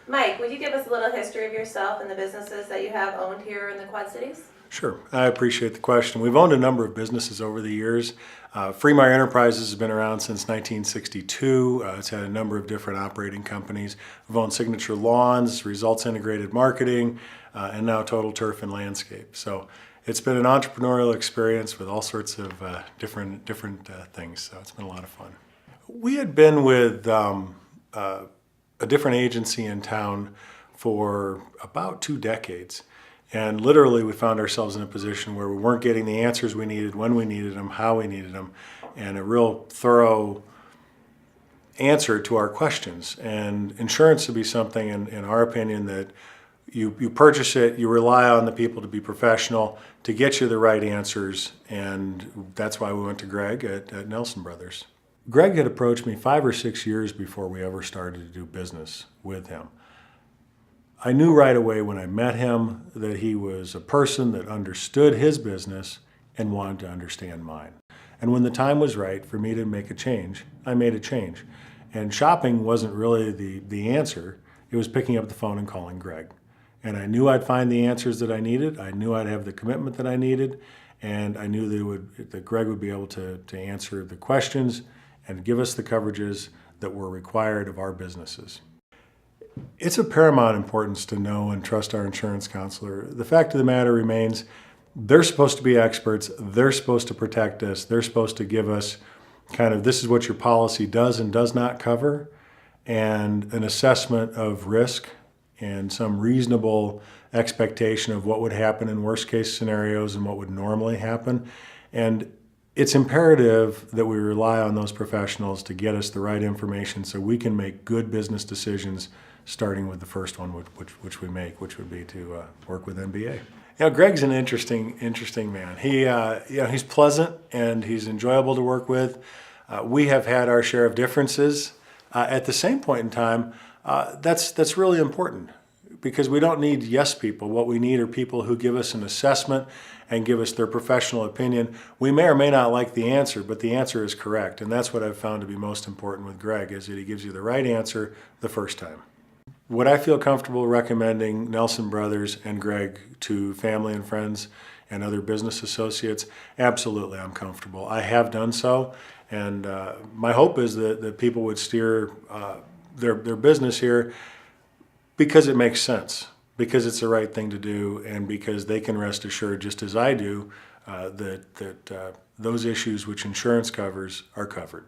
Mike, would you give us a little history of yourself and the businesses that you have owned here in the Quad Cities? Sure, I appreciate the question. We've owned a number of businesses over the years. Freemire Enterprises has been around since 1962. It's had a number of different operating companies. We've owned Signature Lawns, Results Integrated Marketing, and now Total Turf and Landscape. So it's been an entrepreneurial experience with all sorts of different things. So it's been a lot of fun. We had been with a different agency in town for about 2 decades. And literally we found ourselves in a position where we weren't getting the answers we needed, when we needed them, how we needed them, and a real thorough answer to our questions. And insurance would be something, in our opinion, that you purchase it, you rely on the people to be professional to get you the right answers, and that's why we went to Greg at Nelson Brothers. Greg had approached me 5 or 6 years before we ever started to do business with him. I knew right away when I met him that he was a person that understood his business and wanted to understand mine. And when the time was right for me to make a change, I made a change. And shopping wasn't really the answer. It was picking up the phone and calling Greg. And I knew I'd find the answers that I needed. I knew I'd have the commitment that I needed. And I knew that Greg would be able to answer the questions and give us the coverages that were required of our businesses. It's of paramount importance to know and trust our insurance counselor. The fact of the matter remains, they're supposed to be experts. They're supposed to protect us. They're supposed to give us kind of, this is what your policy does and does not cover, and an assessment of risk and some reasonable expectation of what would happen in worst case scenarios and what would normally happen. And it's imperative that we rely on those professionals to get us the right information so we can make good business decisions, starting with the first one which we make, which would be to work with NBA. You know, Greg's an interesting man. He's pleasant and he's enjoyable to work with. We have had our share of differences. At the same point in time, that's really important, because we don't need yes people. What we need are people who give us an assessment and give us their professional opinion. We may or may not like the answer, but the answer is correct. And that's what I've found to be most important with Greg, is that he gives you the right answer the first time. Would I feel comfortable recommending Nelson Brothers and Greg to family and friends and other business associates? Absolutely, I'm comfortable. I have done so, and my hope is that people would steer their business here because it makes sense, because it's the right thing to do, and because they can rest assured, just as I do, that those issues which insurance covers are covered.